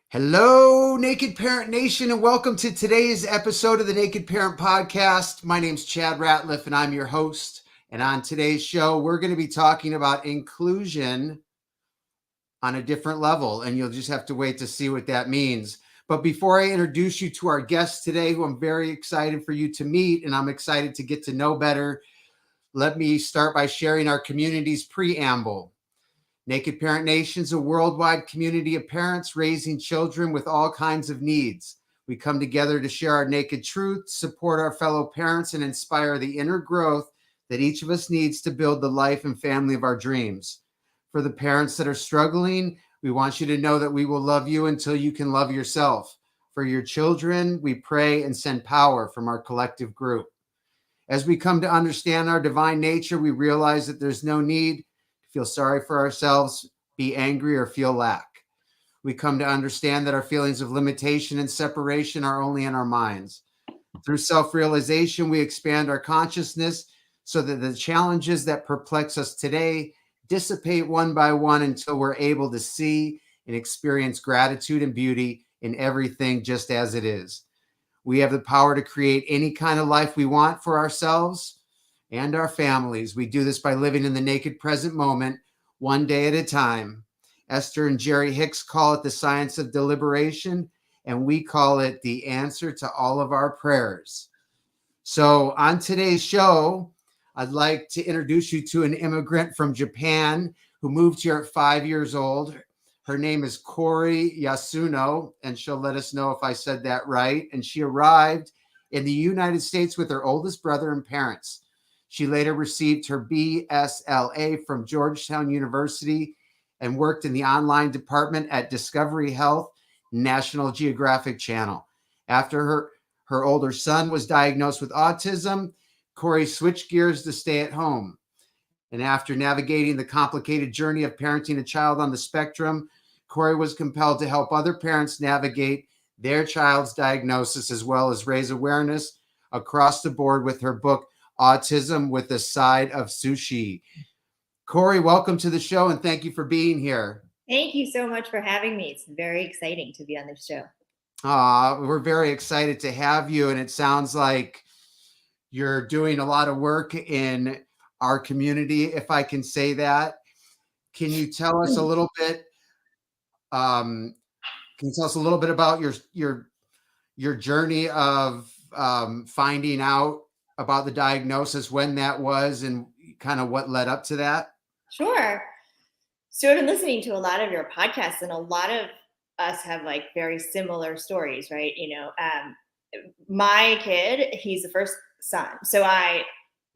Hello, Naked Parent Nation, and welcome to today's episode of the Naked Parent Podcast. My name's Chad Ratliff, and I'm your host. And on today's show, we're going to be talking about inclusion on a different level, and you'll just have to wait to see what that means. But before I introduce you to our guest today, who I'm very excited for you to meet, and I'm excited to get to know better, let me start by sharing our community's preamble. Naked Parent Nation is a worldwide community of parents raising children with all kinds of needs. We come together to share our naked truth, support our fellow parents, and inspire the inner growth that each of us needs to build the life and family of our dreams. For the parents that are struggling, we want you to know that we will love you until you can love yourself. For your children, we pray and send power from our collective group. As we come to understand our divine nature, we realize that there's no need feel sorry for ourselves, be angry, or feel lack. We come to understand that our feelings of limitation and separation are only in our minds. Through self-realization, we expand our consciousness so that the challenges that perplex us today dissipate one by one until we're able to see and experience gratitude and beauty in everything just as it is. We have the power to create any kind of life we want for ourselves and our families. We do this by living in the naked present moment, one day at a time. Esther and Jerry Hicks call it the science of deliberation, and we call it the answer to all of our prayers. So on today's show, I'd like to introduce you to an immigrant from Japan who moved here at 5 years old. Her name is Kuri Yasuno, and she'll let us know if I said that right. And she arrived in the United States with her oldest brother and parents. She later received her BSLA from Georgetown University and worked in the online department at Discovery Health National Geographic Channel. After her older son was diagnosed with autism, Kuri switched gears to stay at home. And after navigating the complicated journey of parenting a child on the spectrum, Kuri was compelled to help other parents navigate their child's diagnosis as well as raise awareness across the board with her book, Autism with the Side of Sushi. Kuri, welcome to the show and thank you for being here. Thank you so much for having me. It's very exciting to be on this show. We're very excited to have you, and it sounds like you're doing a lot of work in our community, if I can say that. Can you tell us a little bit? Can you tell us a little bit about your journey of finding out about the diagnosis, when that was, and kind of what led up to that? Sure. So I've been listening to a lot of your podcasts, and a lot of us have like very similar stories, right? My kid, he's the first son. So I,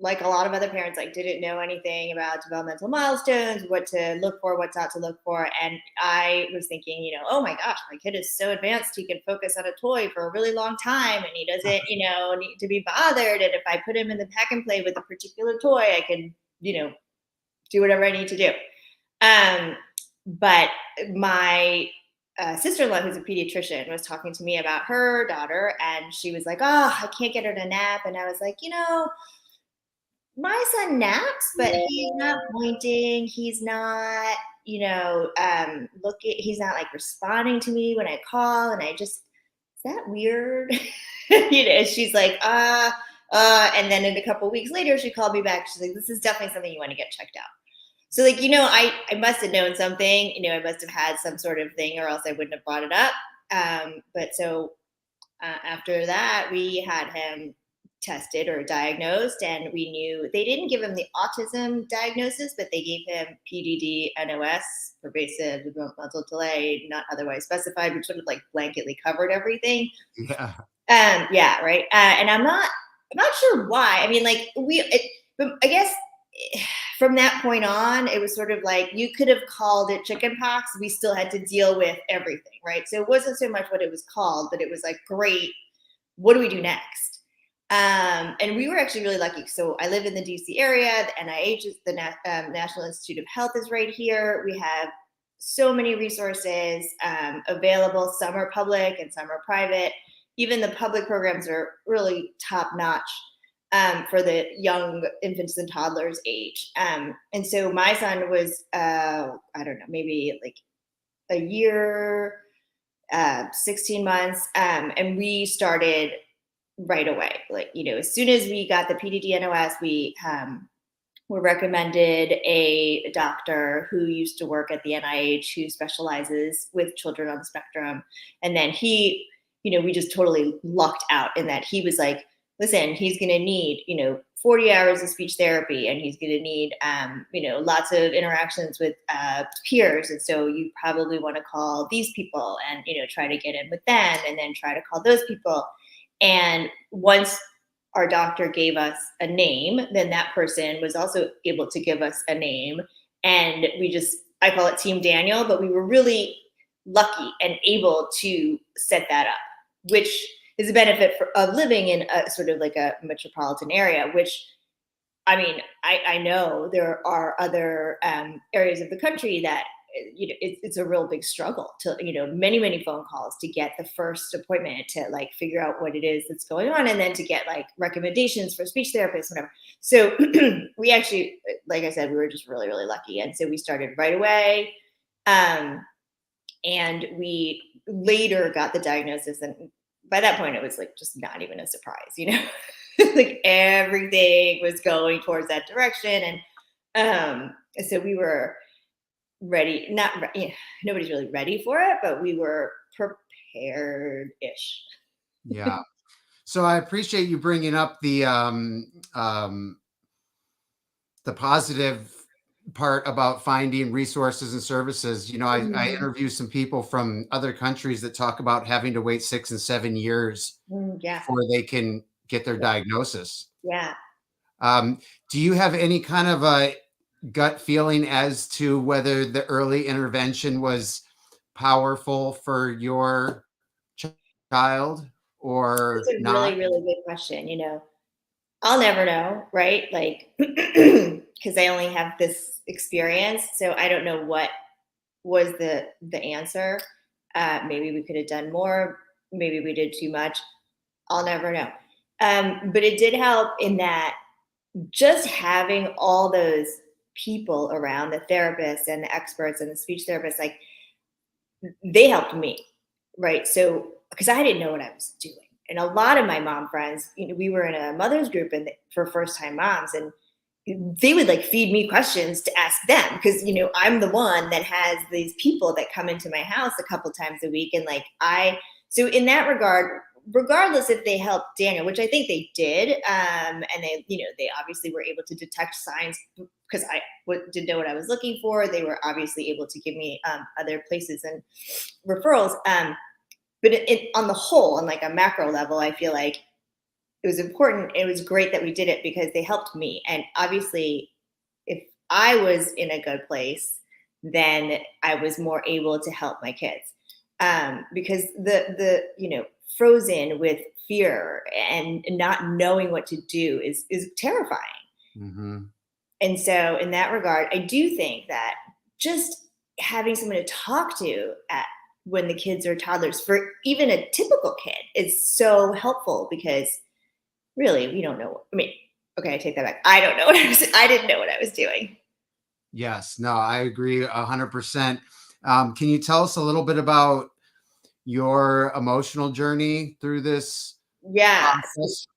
like a lot of other parents, like didn't know anything about developmental milestones, what to look for, what not to look for. And I was thinking, oh my gosh, my kid is so advanced. He can focus on a toy for a really long time and he doesn't, need to be bothered. And if I put him in the pack and play with a particular toy, I can, do whatever I need to do. But my sister-in-law, who's a pediatrician, was talking to me about her daughter, and she was like, "Oh, I can't get her to nap." And I was like, my son naps, but he's not pointing. He's not, he's not like responding to me when I call. And is that weird? She's like, and then a couple of weeks later, she called me back. She's like, this is definitely something you want to get checked out. So I must have known something, I must have had some sort of thing, or else I wouldn't have brought it up. But after that, we had him tested or diagnosed, and we knew they didn't give him the autism diagnosis, but they gave him PDD NOS, pervasive developmental delay, not otherwise specified, which sort of like blanketly covered everything. Yeah. Yeah, right. And I'm not sure why. I mean, I guess from that point on, it was sort of like you could have called it chickenpox. We still had to deal with everything, right? So it wasn't so much what it was called, but it was like, great, what do we do next? And we were actually really lucky. So I live in the DC area. The NIH is the National Institute of Health is right here. We have so many resources available. Some are public and some are private. Even the public programs are really top notch for the young infants and toddlers age. And so my son was, I don't know, maybe like a year 16 months. And we started right away. Like, as soon as we got the PDD-NOS, we were recommended a doctor who used to work at the NIH who specializes with children on the spectrum. And then we just totally lucked out in that he was like, listen, he's going to need, 40 hours of speech therapy, and he's going to need, lots of interactions with peers. And so you probably want to call these people and, try to get in with them, and then try to call those people. And once our doctor gave us a name, then that person was also able to give us a name. And I call it Team Daniel, but we were really lucky and able to set that up, which is a benefit of living in a sort of like a metropolitan area, which, I mean, I know there are other areas of the country that, it's a real big struggle to, many, many phone calls to get the first appointment to like figure out what it is that's going on, and then to get like recommendations for speech therapists, whatever. So we actually, like I said, we were just really, really lucky. And so we started right away. And we later got the diagnosis, and by that point it was like just not even a surprise, like everything was going towards that direction. And so we were ready, nobody's really ready for it, but we were prepared-ish. Yeah. So I appreciate you bringing up the positive part about finding resources and services. I interview some people from other countries that talk about having to wait 6 and 7 years before they can get their diagnosis. Yeah. Do you have any kind of a gut feeling as to whether the early intervention was powerful for your child or It's a not? really, really good question. I'll never know, right? Like, because I only have this experience, so I don't know what was the answer. Maybe we could have done more. Maybe we did too much. I'll never know. But it did help in that just having all those people around, the therapists and the experts and the speech therapists, like they helped me, right? So, because I didn't know what I was doing. And a lot of my mom friends, we were in a mother's group for first-time moms, and they would like feed me questions to ask them, because I'm the one that has these people that come into my house a couple times a week, and so in that regard, regardless if they helped Daniel, which I think they did, and they obviously were able to detect signs because I didn't know what I was looking for. They were obviously able to give me other places and referrals. But on the whole, on like a macro level, I feel like it was important. It was great that we did it because they helped me. And obviously, if I was in a good place, then I was more able to help my kids. Because the frozen with fear and not knowing what to do is terrifying. Mm-hmm. And so in that regard, I do think that just having someone to talk to when the kids are toddlers, for even a typical kid, is so helpful, because really we don't know. I mean, okay, I take that back. I didn't know what I was doing. Yes, no, I agree 100%. Can you tell us a little bit about your emotional journey through this process?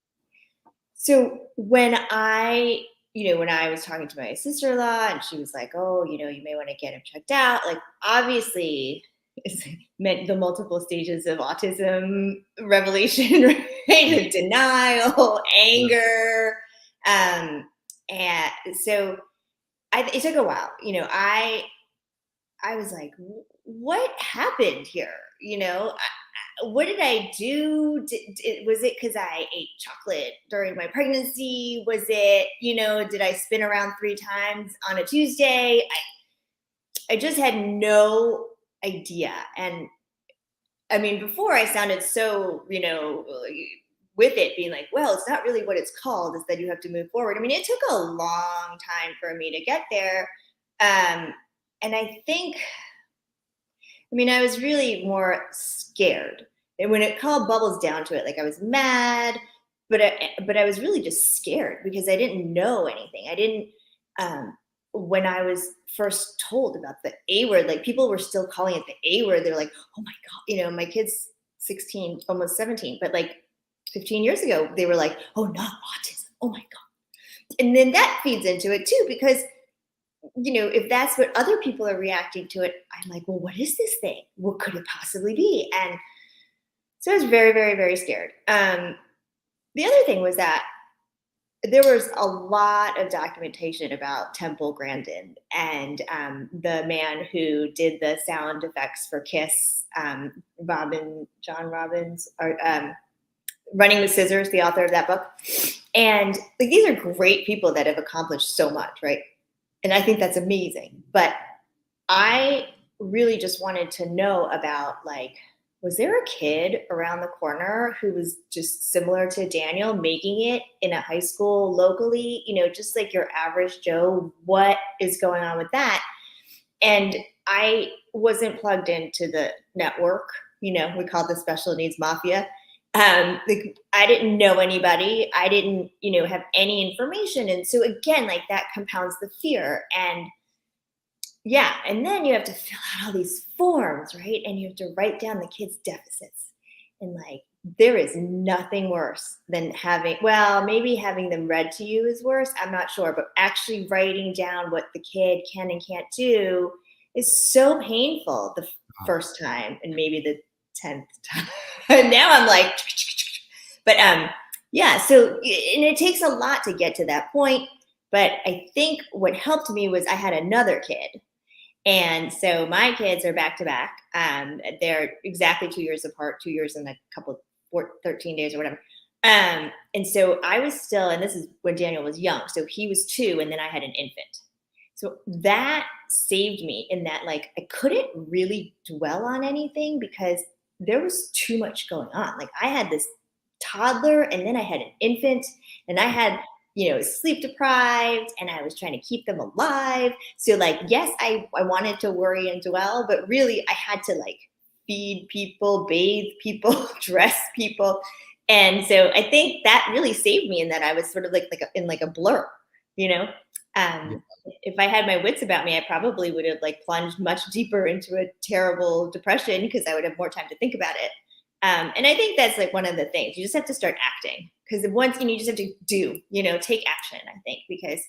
So when I was talking to my sister-in-law, and she was like, oh, you may want to get him checked out. Like, obviously, it's meant the multiple stages of autism revelation, right? Denial, anger. And so it took a while. I was like, what happened here? What did I do? Was it because I ate chocolate during my pregnancy? Was it, did I spin around 3 times on a Tuesday? I just had no idea. And I mean, before I sounded so, with it being like, well, it's not really what it's called, it's that you have to move forward. I mean, it took a long time for me to get there. And I think, I was really more scared. And when it called bubbles down to it, like I was mad, but I was really just scared because I didn't know anything. I didn't, when I was first told about the A word, like people were still calling it the A word. They're like, oh my God, my kid's 16, almost 17, but like 15 years ago, they were like, oh, not autism. Oh my God. And then that feeds into it too, because, if that's what other people are reacting to it, I'm like, well, what is this thing? What could it possibly be? And so I was very, very, very scared. The other thing was that there was a lot of documentation about Temple Grandin and the man who did the sound effects for Kiss, John Robbins, or Running with Scissors, the author of that book. And like, these are great people that have accomplished so much, right? And I think that's amazing. But I really just wanted to know about, like, was there a kid around the corner who was just similar to Daniel, making it in a high school locally, just like your average Joe? What is going on with that? And I wasn't plugged into the network, we call it the special needs mafia. Like, I didn't know anybody. I didn't, have any information. And so again, like, that compounds the fear. And yeah, and then you have to fill out all these forms, right? And you have to write down the kids' deficits. And like, there is nothing worse than maybe having them read to you is worse. I'm not sure, but actually writing down what the kid can and can't do is so painful the first time, and maybe the 10th time. And now I'm like, but yeah, so, and it takes a lot to get to that point. But I think what helped me was I had another kid. And so my kids are back to back. They're exactly 2 years apart, 2 years and a couple, 13 days or whatever. And so I was still, and this is when Daniel was young. So he was 2, and then I had an infant. So that saved me in that, like, I couldn't really dwell on anything because there was too much going on. Like, I had this toddler, and then I had an infant, and I had, sleep deprived, and I was trying to keep them alive. So like, yes, I wanted to worry and dwell, but really I had to like feed people, bathe people, dress people. And so I think that really saved me in that I was sort of like in a blur, If I had my wits about me, I probably would have like plunged much deeper into a terrible depression because I would have more time to think about it. And I think that's like one of the things. You just have to start acting, because once you just have to take action, I think, because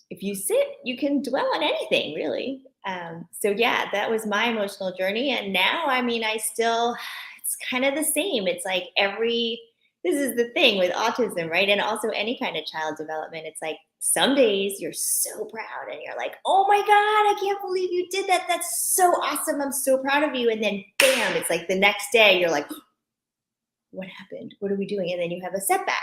if you sit, you can dwell on anything, really. So yeah, that was my emotional journey. And now, it's kind of the same. It's like this is the thing with autism, right? And also any kind of child development. It's like some days you're so proud and you're like, oh my God, I can't believe you did that. That's so awesome. I'm so proud of you. And then bam, it's like the next day you're like, what happened? What are we doing? And then you have a setback.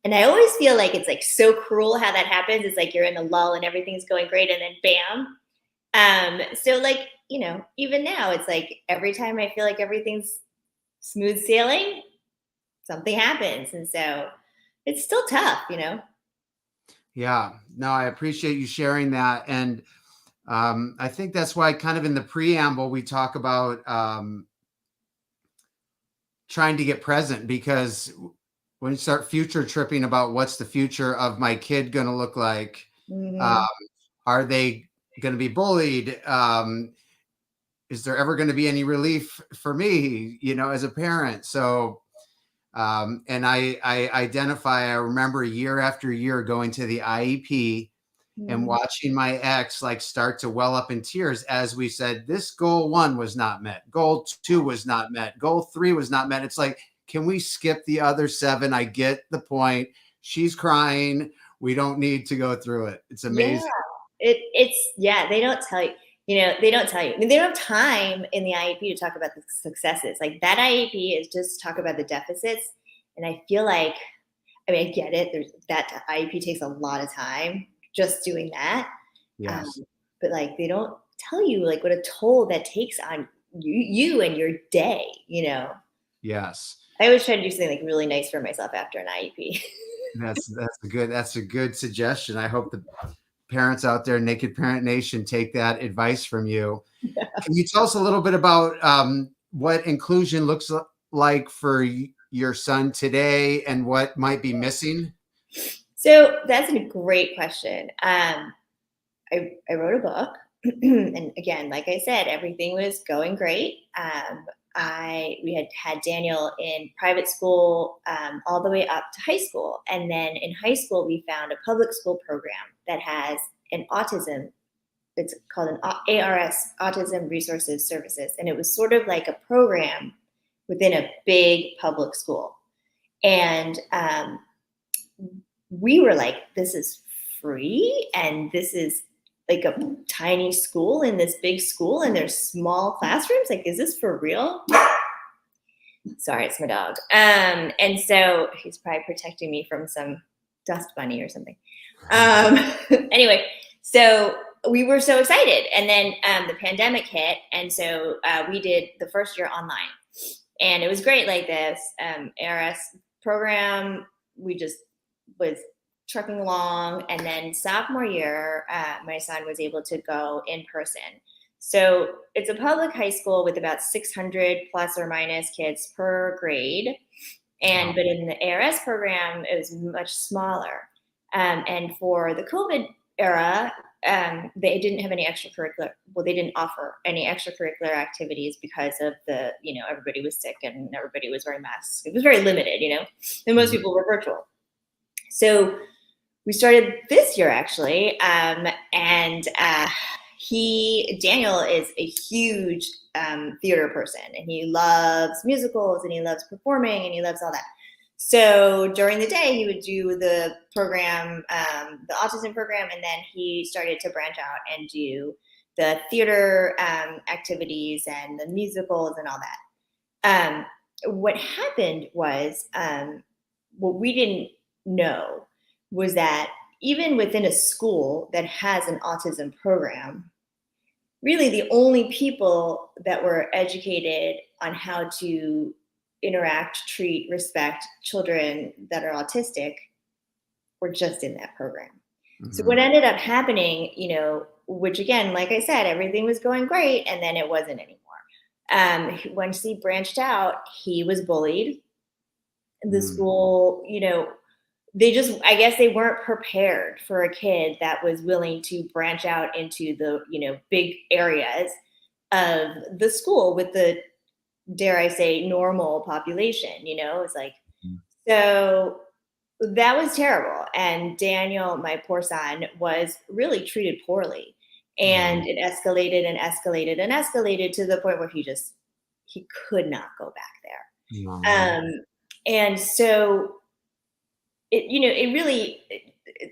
And I always feel like it's like so cruel how that happens. It's like you're in a lull and everything's going great, and then bam. So like, even now it's like every time I feel like everything's smooth sailing, something happens. And so it's still tough, Yeah, no, I appreciate you sharing that. And I think that's why kind of in the preamble, we talk about trying to get present, because when you start future tripping about what's the future of my kid going to look like, Mm-hmm. Are they going to be bullied? Is there ever going to be any relief for me, as a parent? So, and I remember year after year going to the IEP and watching my ex like start to well up in tears as we said, this goal 1 was not met. Goal 2 was not met. Goal 3 was not met. It's like, can we skip the other 7? I get the point. She's crying. We don't need to go through it. It's amazing. Yeah, they don't tell you. They don't tell you. I mean, they don't have time in the IEP to talk about the successes. Like, that IEP is just talk about the deficits. And I feel like, I get it. That IEP takes a lot of time just doing that. Yes. But like, they don't tell you like what a toll that takes on you and your day, Yes. I always try to do something like really nice for myself after an IEP. That's a good suggestion. I hope the parents out there, Naked Parent Nation, take that advice from you. Yeah. Can you tell us a little bit about what inclusion looks like for your son today and what might be missing? So that's a great question. I wrote a book. And again, like I said, everything was going great. We had Daniel in private school all the way up to high school. And then in high school, we found a public school program that has an autism. It's called an ARS, Autism Resources Services. And it was sort of like a program within a big public school. And we were like, this is free, and this is like a tiny school in this big school, and there's small classrooms. Like, is this for real? Sorry, it's my dog. And so he's probably protecting me from some dust bunny or something. Anyway, so we were so excited. And then the pandemic hit. And so we did the first year online. And it was great. Like this ARS program, we just was trucking along. And then sophomore year, my son was able to go in person. So it's a public high school with about 600 plus or minus kids per grade. And but in the ARS program, it was much smaller. And for the COVID era, they didn't have any extracurricular. Well, they didn't offer any extracurricular activities because of the, everybody was sick and everybody was wearing masks. It was very limited, and most people were virtual. So we started this year actually, and Daniel is a huge theater person, and he loves musicals, and he loves performing, and he loves all that. So during the day, he would do the program, the autism program, and then he started to branch out and do the theater activities and the musicals and all that. What happened was, what we didn't know was that even within a school that has an autism program, really the only people that were educated on how to interact, treat, respect children that are autistic were just in that program. Mm-hmm. So what ended up happening, which again, like I said, everything was going great, and then it wasn't anymore. Once he branched out, he was bullied. The school, I guess they weren't prepared for a kid that was willing to branch out into the, big areas of the school with the, dare I say, normal population, it's like, so that was terrible. And Daniel, my poor son, was really treated poorly, and it escalated and escalated and escalated to the point where he could not go back there. And so it really,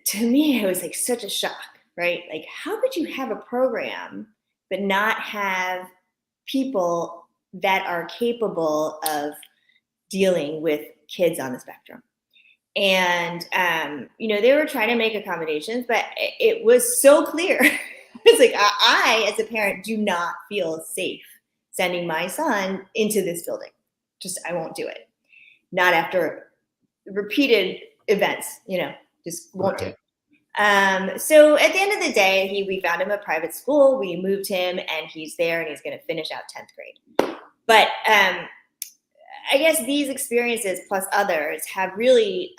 to me, it was like such a shock, right? Like, how could you have a program but not have people that are capable of dealing with kids on the spectrum? And, they were trying to make accommodations, but it was so clear. It's like, I, as a parent, do not feel safe sending my son into this building. I won't do it. Not after repeated events, just won't do it. So at the end of the day, we found him a private school. We moved him, and he's there, and he's going to finish out 10th grade. But I guess these experiences plus others have really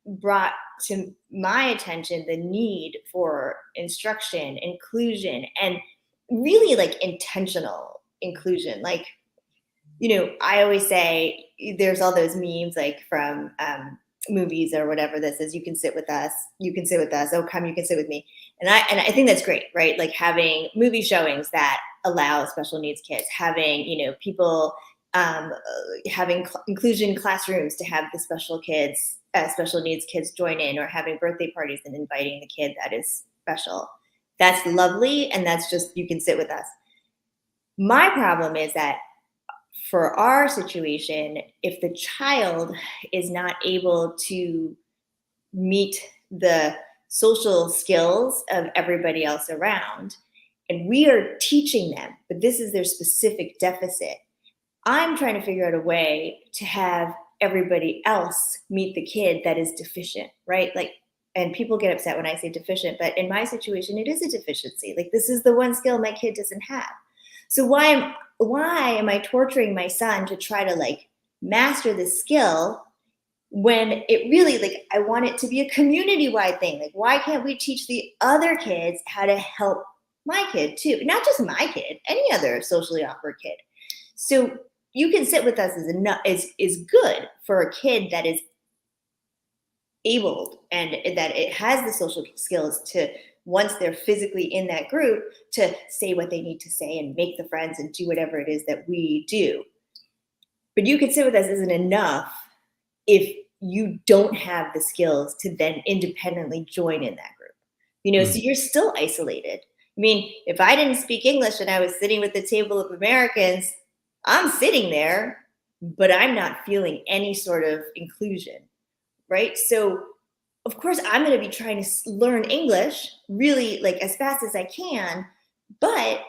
brought to my attention the need for instruction, inclusion, and really like intentional inclusion. Like, I always say there's all those memes like from movies or whatever this is. You can sit with us. You can sit with us. Oh, come, you can sit with me. And I think that's great, right? Like having movie showings that allow special needs kids, having, people having inclusion classrooms to have the special needs kids join in, or having birthday parties and inviting the kid that is special. That's lovely. And that's just, you can sit with us. My problem is that for our situation, if the child is not able to meet the social skills of everybody else around, and we are teaching them, but this is their specific deficit, I'm trying to figure out a way to have everybody else meet the kid that is deficient, right? Like, and people get upset when I say deficient, but in my situation, it is a deficiency. Like, this is the one skill my kid doesn't have. So why am I torturing my son to try to like master this skill when it really, like, I want it to be a community-wide thing. Like, why can't we teach the other kids how to help my kid too? Not just my kid, any other socially awkward kid. So you can sit with us is good for a kid that is able and that it has the social skills to, once they're physically in that group, to say what they need to say and make the friends and do whatever it is that we do. But you can sit with us isn't enough if you don't have the skills to then independently join in that group. So you're still isolated. I mean, if I didn't speak English and I was sitting with the table of Americans, I'm sitting there, but I'm not feeling any sort of inclusion, right? So of course I'm going to be trying to learn English really, like, as fast as I can, but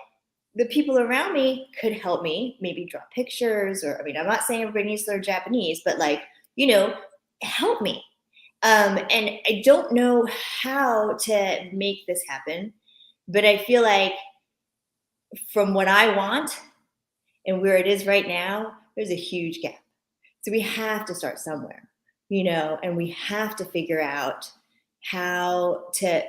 the people around me could help me maybe draw pictures, or, I mean, I'm not saying everybody needs to learn Japanese, but, like, help me. And I don't know how to make this happen, but I feel like from what I want and where it is right now, there's a huge gap. So we have to start somewhere, and we have to figure out how to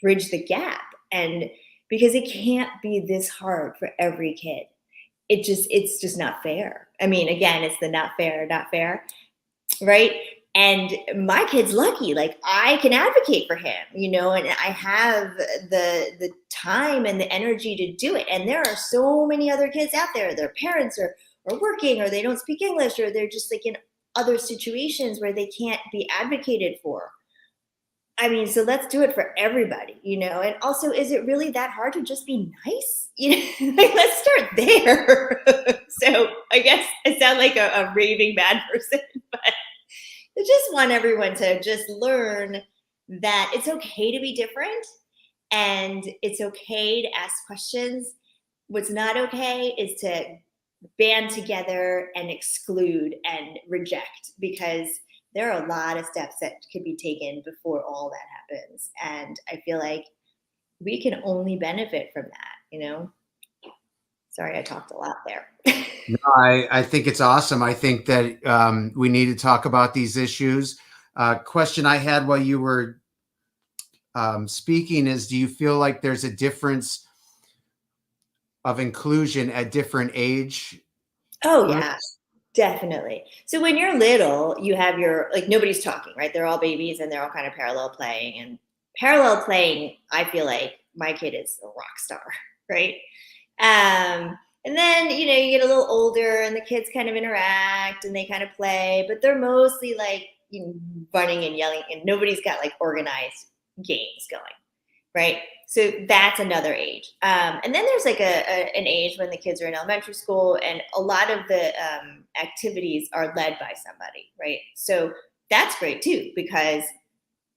bridge the gap. And because it can't be this hard for every kid. It's just not fair. I mean, again, it's the not fair, right? And my kid's lucky. Like, I can advocate for him, and I have the time and the energy to do it. And there are so many other kids out there. Their parents are working, or they don't speak English, or they're just, like, in other situations where they can't be advocated for. I mean, so let's do it for everybody, And also, is it really that hard to just be nice? Like, let's start there. So I guess I sound like a raving bad person, but I just want everyone to just learn that it's okay to be different, and it's okay to ask questions. What's not okay is to band together and exclude and reject, because there are a lot of steps that could be taken before all that happens. And I feel like we can only benefit from that. Sorry, I talked a lot there. No, I think it's awesome. I think that we need to talk about these issues. Question I had while you were speaking is, do you feel like there's a difference of inclusion at different age Oh, groups? yeah, definitely. So when you're little, you have like, nobody's talking, right? They're all babies and they're all kind of parallel playing. And parallel playing, I feel like my kid is a rock star, right? And then, you get a little older and the kids kind of interact and they kind of play, but they're mostly, like, running and yelling, and nobody's got, like, organized games going, right? So that's another age. And then there's, like, an age when the kids are in elementary school, and a lot of the activities are led by somebody, right? So that's great too, because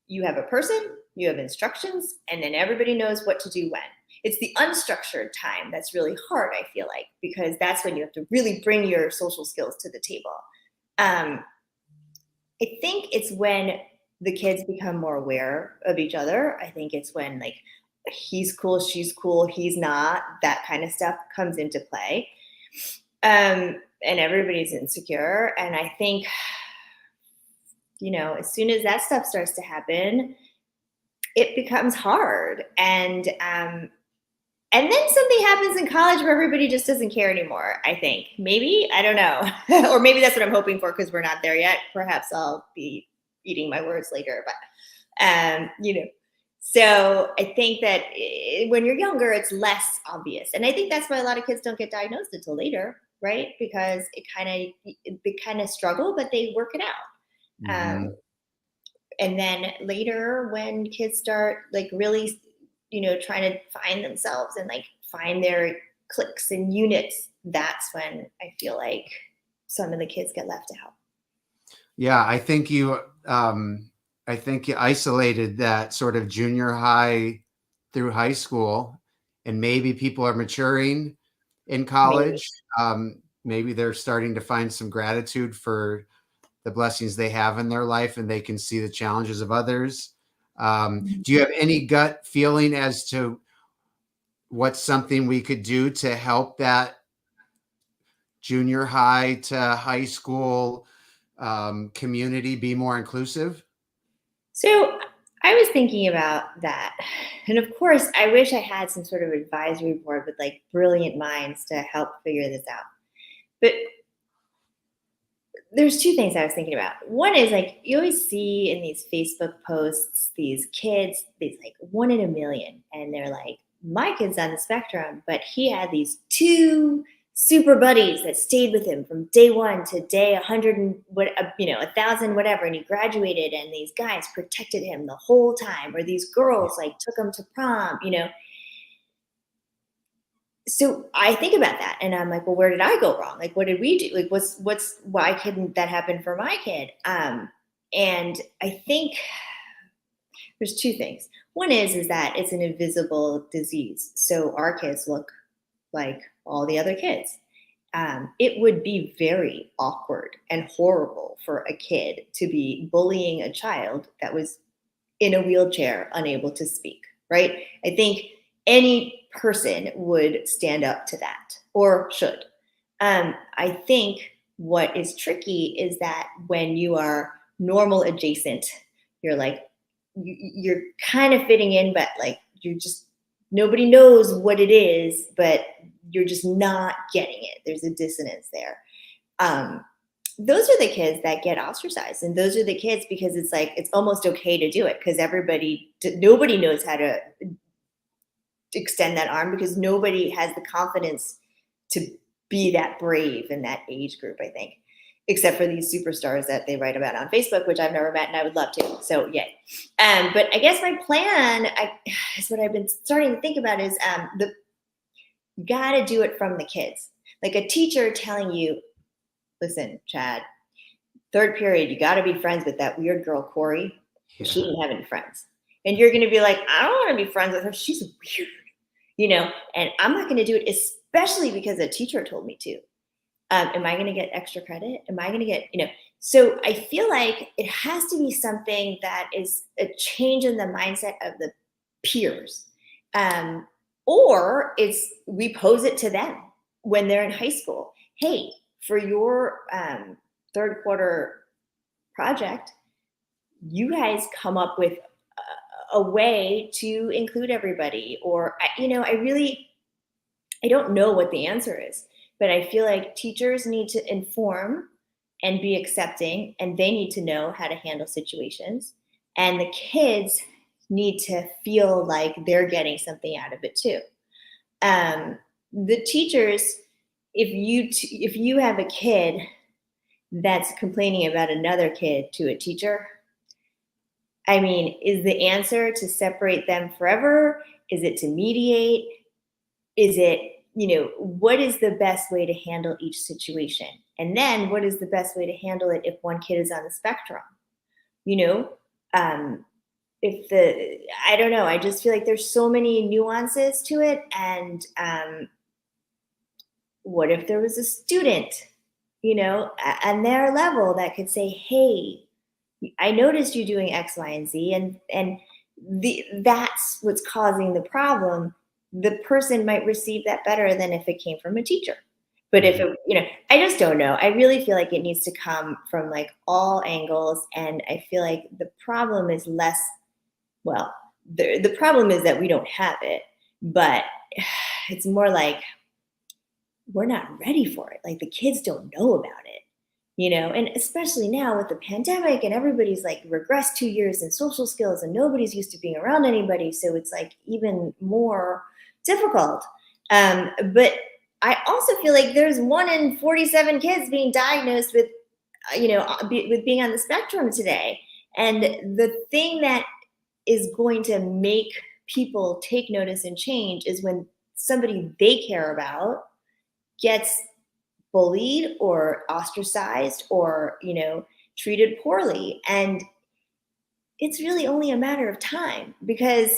you have a person, you have instructions, and then everybody knows what to do when. It's the unstructured time that's really hard, I feel like, because that's when you have to really bring your social skills to the table. I think it's when the kids become more aware of each other. I think it's when, like, he's cool, she's cool, he's not, that kind of stuff comes into play. And everybody's insecure. And I think, as soon as that stuff starts to happen, it becomes hard. And then something happens in college where everybody just doesn't care anymore, I think. Maybe, I don't know. Or maybe that's what I'm hoping for, because we're not there yet. Perhaps I'll be eating my words later. But, so I think that when you're younger, it's less obvious. And I think that's why a lot of kids don't get diagnosed until later, right? Because they kind of struggle, but they work it out. Mm-hmm. And then later, when kids start, like, really, trying to find themselves and, like, find their cliques and units, that's when I feel like some of the kids get left out. Yeah, I think you isolated that sort of junior high through high school, and maybe people are maturing in college. Maybe they're starting to find some gratitude for the blessings they have in their life, and they can see the challenges of others. Do you have any gut feeling as to what's something we could do to help that junior high to high school community be more inclusive? So I was thinking about that. And of course, I wish I had some sort of advisory board with like brilliant minds to help figure this out. But there's two things I was thinking about. One is like you always see in these Facebook posts these kids, these like 1 in a million, and they're like, my kid's on the spectrum, but he had these two super buddies that stayed with him from day one to day 100 and what 1,000 whatever, and he graduated, and these guys protected him the whole time, or these girls like took him to prom. So I think about that and I'm like, well, where did I go wrong? Like, what did we do? Like, why couldn't that happen for my kid? And I think there's two things. One is that it's an invisible disease. So our kids look like all the other kids. It would be very awkward and horrible for a kid to be bullying a child that was in a wheelchair, unable to speak, right? I think any person would stand up to that or should. I think what is tricky is that when you are normal adjacent, you're like, you're kind of fitting in, but like nobody knows what it is, but you're just not getting it. There's a dissonance there. Those are the kids that get ostracized, and those are the kids because it's like it's almost okay to do it because nobody knows how to extend that arm because nobody has the confidence to be that brave in that age group, I think, except for these superstars that they write about on Facebook, which I've never met and I would love to. So yay. But I guess my plan is what I've been starting to think about is you got to do it from the kids. Like a teacher telling you, listen, Chad, third period, you got to be friends with that weird girl, Kuri. Yeah. She didn't have any friends. And you're going to be like, I don't want to be friends with her. She's weird, and I'm not going to do it, especially because a teacher told me to. Am I going to get extra credit? Am I going to get, So I feel like it has to be something that is a change in the mindset of the peers. Or we pose it to them when they're in high school. Hey, for your third quarter project, you guys come up with a way to include everybody. Or, I don't know what the answer is, but I feel like teachers need to inform and be accepting, and they need to know how to handle situations. And the kids need to feel like they're getting something out of it too. The teachers, if you have a kid that's complaining about another kid to a teacher, I mean, is the answer to separate them forever? Is it to mediate? Is it, what is the best way to handle each situation? And then what is the best way to handle it if one kid is on the spectrum? I don't know, I just feel like there's so many nuances to it. And what if there was a student, on their level that could say, hey, I noticed you doing X, Y, and Z, and that's what's causing the problem. The person might receive that better than if it came from a teacher. But if I just don't know. I really feel like it needs to come from like all angles. And I feel like the problem is the problem is that we don't have it, but it's more like we're not ready for it. Like the kids don't know about it, and especially now with the pandemic and everybody's like regressed 2 years in social skills and nobody's used to being around anybody. So it's like even more difficult. But I also feel like there's 1 in 47 kids being diagnosed with, with being on the spectrum today. And the thing that is going to make people take notice and change is when somebody they care about gets bullied or ostracized or, treated poorly. And it's really only a matter of time because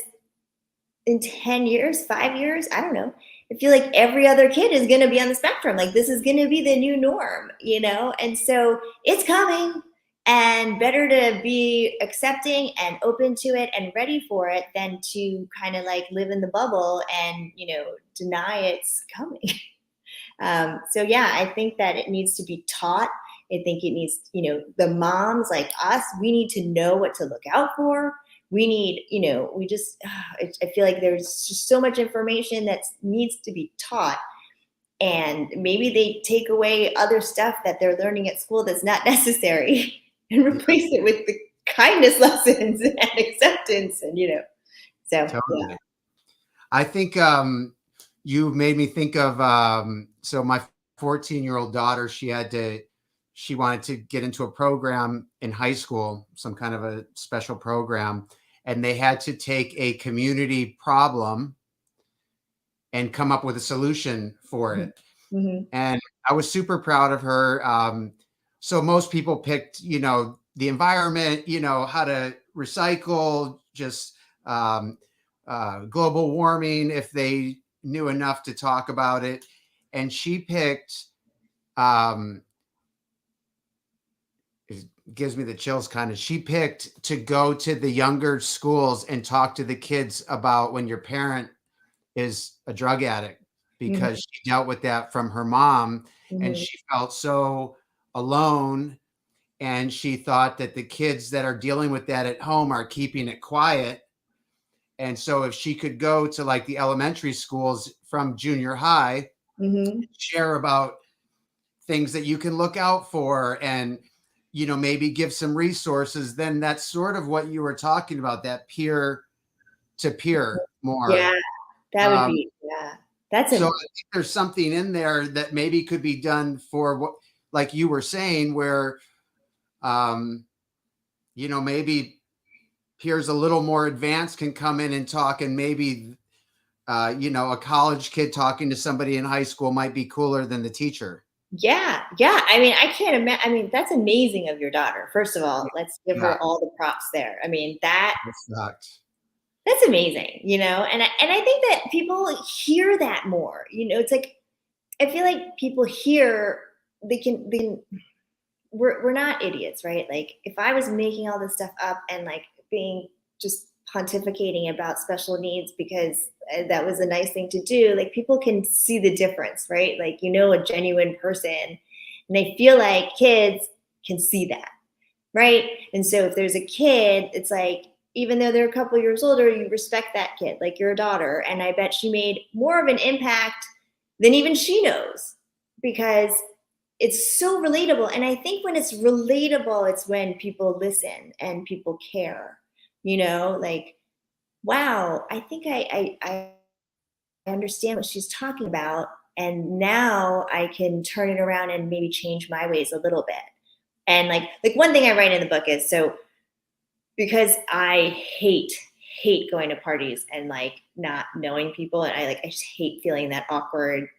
in 10 years, 5 years, I don't know, I feel like every other kid is going to be on the spectrum. Like this is going to be the new norm, and so it's coming, and better to be accepting and open to it and ready for it than to kind of like live in the bubble and, deny it's coming. So yeah, I think that it needs to be taught I think it needs, the moms like us, we need to know what to look out for. We need, we just, I feel like there's just so much information that needs to be taught. And maybe they take away other stuff that they're learning at school that's not necessary and replace it with the kindness lessons and acceptance and, so Totally. yeah. I think you made me think of so my 14-year-old daughter, she wanted to get into a program in high school, some kind of a special program, and they had to take a community problem and come up with a solution for it. Mm-hmm. And I was super proud of her. So most people picked, the environment, how to recycle, just global warming, if they knew enough to talk about it. And she picked, it gives me the chills kind of, she picked to go to the younger schools and talk to the kids about when your parent is a drug addict, because she dealt with that from her mom, and she felt so alone, and she thought that the kids that are dealing with that at home are keeping it quiet. And so if she could go to like the elementary schools from junior high, share about things that you can look out for, and maybe give some resources, then that's sort of what you were talking about, that peer to peer more. Yeah, that would be, that's so I think there's something in there that maybe could be done for what, like you were saying, where maybe peers a little more advanced can come in and talk, and maybe a college kid talking to somebody in high school might be cooler than the teacher. Yeah. I mean, I can't imagine. I mean, that's amazing of your daughter. First of all, let's give her all the props there. I mean, that's amazing, and I think that people hear that more. It's like, I feel like people hear we're not idiots, right? Like, if I was making all this stuff up and like being just pontificating about special needs because that was a nice thing to do, like, people can see the difference, right? Like, a genuine person, and I feel like kids can see that, right? And so if there's a kid, it's like, even though they're a couple years older, you respect that kid, like your daughter, and I bet she made more of an impact than even she knows, because it's so relatable. And I think when it's relatable, it's when people listen and people care. Like, wow, I think I understand what she's talking about, and now I can turn it around and maybe change my ways a little bit. And like one thing I write in the book is, so because I hate going to parties and like not knowing people, and I just hate feeling that awkward,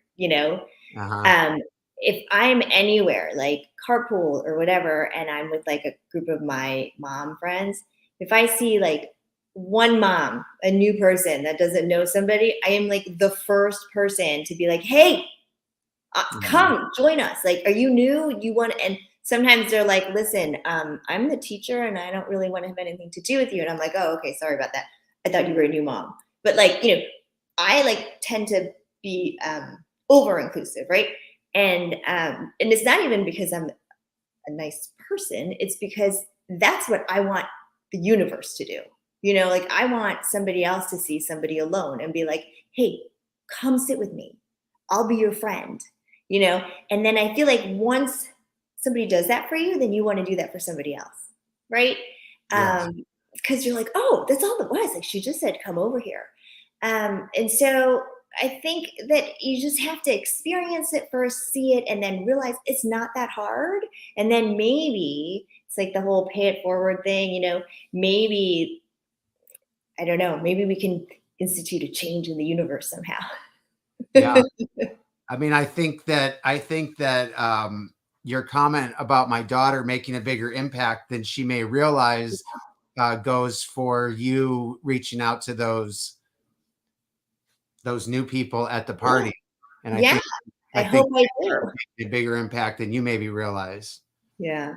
if I'm anywhere like carpool or whatever, and I'm with like a group of my mom friends, if I see like one mom, a new person that doesn't know somebody, I am like the first person to be like, hey, come join us. Like, are you new? You want to? And sometimes they're like, listen, I'm the teacher and I don't really want to have anything to do with you. And I'm like, oh, okay, sorry about that. I thought you were a new mom. But like, I like tend to be over inclusive, right? And it's not even because I'm a nice person. It's because that's what I want the universe to do. Like, I want somebody else to see somebody alone and be like, hey, come sit with me. I'll be your friend, And then I feel like once somebody does that for you, then you want to do that for somebody else, right? Yes. Because you're like, oh, that's all it was. Like, she just said, come over here. And so I think that you just have to experience it first, see it, and then realize it's not that hard. And then maybe it's like the whole pay it forward thing, maybe, I don't know, maybe we can institute a change in the universe somehow. Yeah. I mean, I think that your comment about my daughter making a bigger impact than she may realize goes for you reaching out to those new people at the party. And I hope I do. A bigger impact than you maybe realize. Yeah.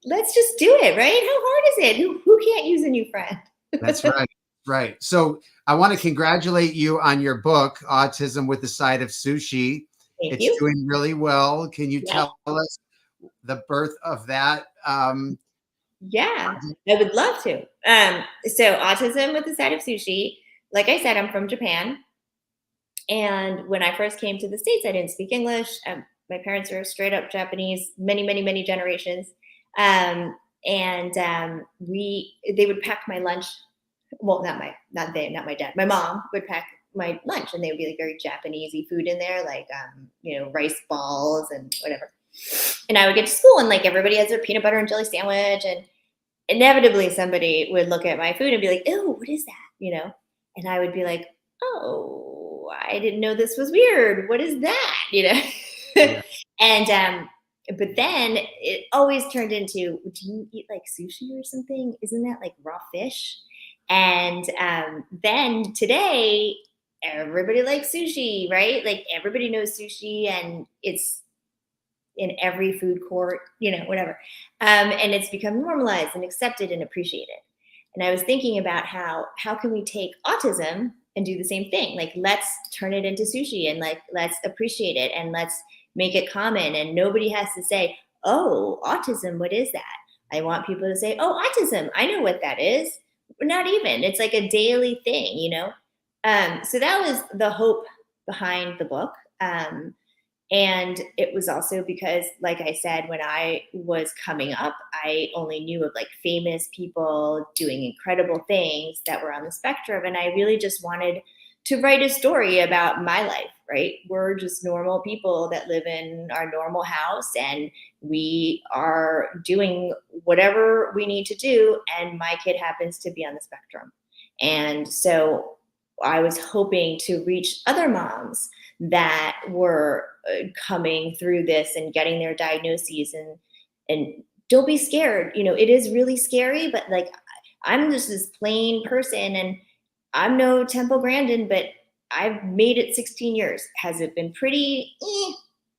Let's just do it, right? How hard is it? Who can't use a new friend? That's right. Right. So I want to congratulate you on your book, Autism with the Side of Sushi. Thank you. Doing really well. Can you tell us the birth of that? Yeah, I would love to. So Autism with the Side of Sushi. Like I said, I'm from Japan. And when I first came to the States, I didn't speak English. My parents are straight up Japanese, many, many, many generations. And they would pack my lunch. Well, not my dad. My mom would pack my lunch, and they would be like very Japanesey food in there, like rice balls and whatever. And I would get to school, and like everybody has their peanut butter and jelly sandwich, and inevitably somebody would look at my food and be like, "Ew, what is that?" And I would be like, "Oh, I didn't know this was weird. What is that?" Yeah. And but then it always turned into, "Do you eat like sushi or something? Isn't that like raw fish?" And then today, everybody likes sushi, right? Like everybody knows sushi, and it's in every food court, whatever. And it's become normalized and accepted and appreciated. And I was thinking about how can we take autism and do the same thing? Like, let's turn it into sushi, and like, let's appreciate it, and let's make it common. And nobody has to say, "Oh, autism, what is that?" I want people to say, "Oh, autism, I know what that is." Not even. It's like a daily thing. So that was the hope behind the book. And it was also because, like I said, when I was coming up, I only knew of like famous people doing incredible things that were on the spectrum. And I really just wanted to write a story about my life, right? We're just normal people that live in our normal house, and we are doing whatever we need to do. And my kid happens to be on the spectrum. And so I was hoping to reach other moms that were coming through this and getting their diagnoses, and don't be scared. It is really scary, but like, I'm just this plain person, and I'm no Temple Grandin, but I've made it 16 years. Has it been pretty?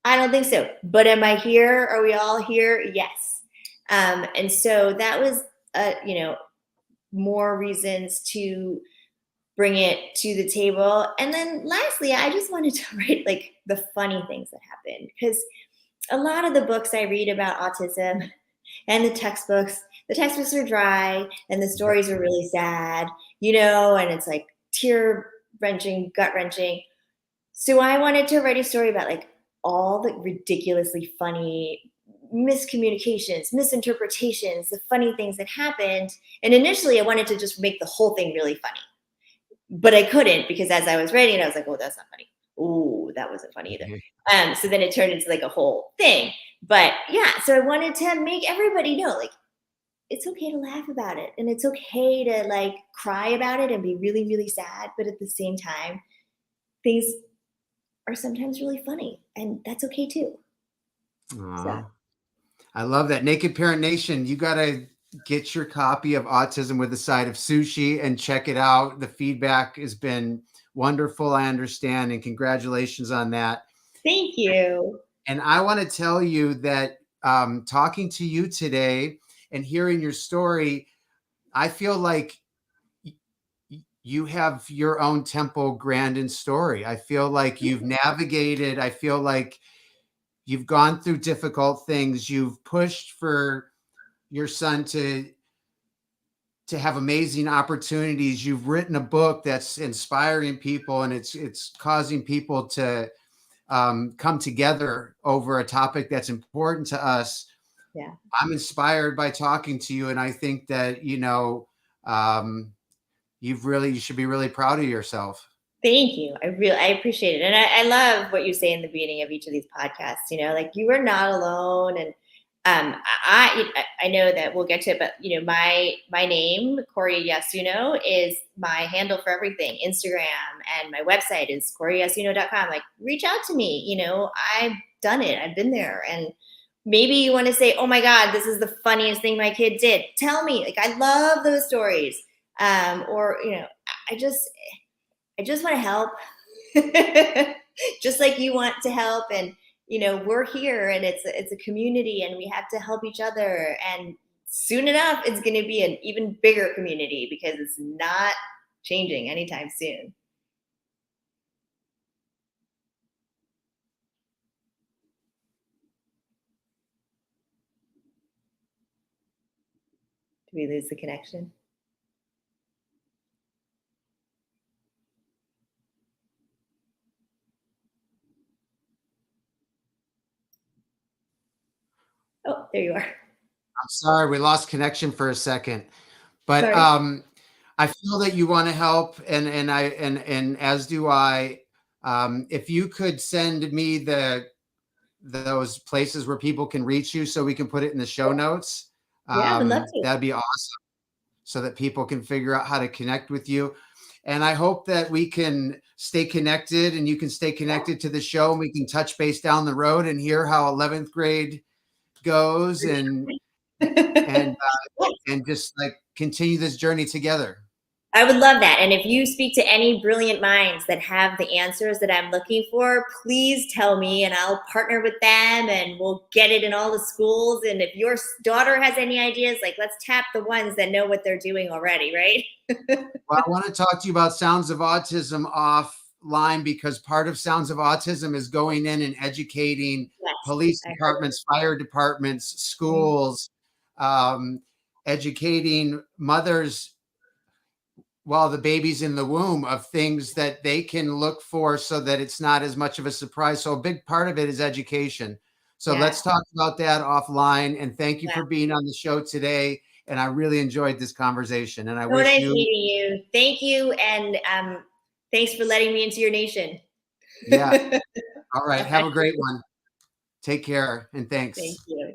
I don't think so. But am I here? Are we all here? Yes. And so that was more reasons to bring it to the table. And then lastly, I just wanted to write like the funny things that happened, because a lot of the books I read about autism and the textbooks are dry, and the stories are really sad, and it's like tear wrenching, gut wrenching. So I wanted to write a story about like all the ridiculously funny miscommunications, misinterpretations, the funny things that happened. And initially I wanted to just make the whole thing really funny, but I couldn't, because as I was writing it, I was like, "Oh, that's not funny. Oh, that wasn't funny either." So then it turned into like a whole thing. But yeah, so I wanted to make everybody know, like, it's okay to laugh about it, and it's okay to like cry about it and be really, really sad. But at the same time, things are sometimes really funny, and that's okay too. So. I love that. Naked Parent Nation, you got to get your copy of Autism with a Side of Sushi and check it out. The feedback has been wonderful, I understand, and congratulations on that. Thank you. And I want to tell you that talking to you today and hearing your story, I feel like you have your own Temple Grandin story. I feel like you've navigated, I feel like you've gone through difficult things. You've pushed for your son to have amazing opportunities. You've written a book that's inspiring people, and it's causing people to come together over a topic that's important to us. Yeah. I'm inspired by talking to you, and I think that you should be really proud of yourself. Thank you. I appreciate it. And I love what you say in the beginning of each of these podcasts, like, you are not alone. And I know that we'll get to it, but my name, Kuri Yasuno, is my handle for everything. Instagram, and my website is kuriyasuno.com. Like, reach out to me. I've done it. I've been there. And maybe you want to say, "Oh my God, this is the funniest thing my kid did." Tell me. Like, I love those stories. Or I just want to help, just like you want to help. And, we're here, and it's a community, and we have to help each other. And soon enough, it's going to be an even bigger community, because it's not changing anytime soon. we lose the connection? Oh, there you are. I'm sorry, we lost connection for a second, but Sorry. I feel that you want to help, and as do I. If you could send me those places where people can reach you, so we can put it in the show notes, Yeah, I would love to. that'd be awesome, so that people can figure out how to connect with you. And I hope that we can stay connected, and you can stay connected to the show, and we can touch base down the road and hear how 11th grade goes, and and just like continue this journey together. I would love that. And if you speak to any brilliant minds that have the answers that I'm looking for, please tell me and I'll partner with them and we'll get it in all the schools. And if your daughter has any ideas, like let's tap the ones that know what they're doing already, right? Well, I want to talk to you about Sounds of Autism offline, because part of Sounds of Autism is going in and educating Yes, police I heard. departments, fire departments, schools, educating mothers while the baby's in the womb of things that they can look for, so that it's not as much of a surprise. So a big part of it is education. So Yeah. let's talk about that offline. And thank you Yeah. for being on the show today. And I really enjoyed this conversation. And I So wish nice you, meeting you. Thank you. And thanks for letting me into your nation. yeah. All right. Have Bye. a great one. Take care and Thank thanks. you.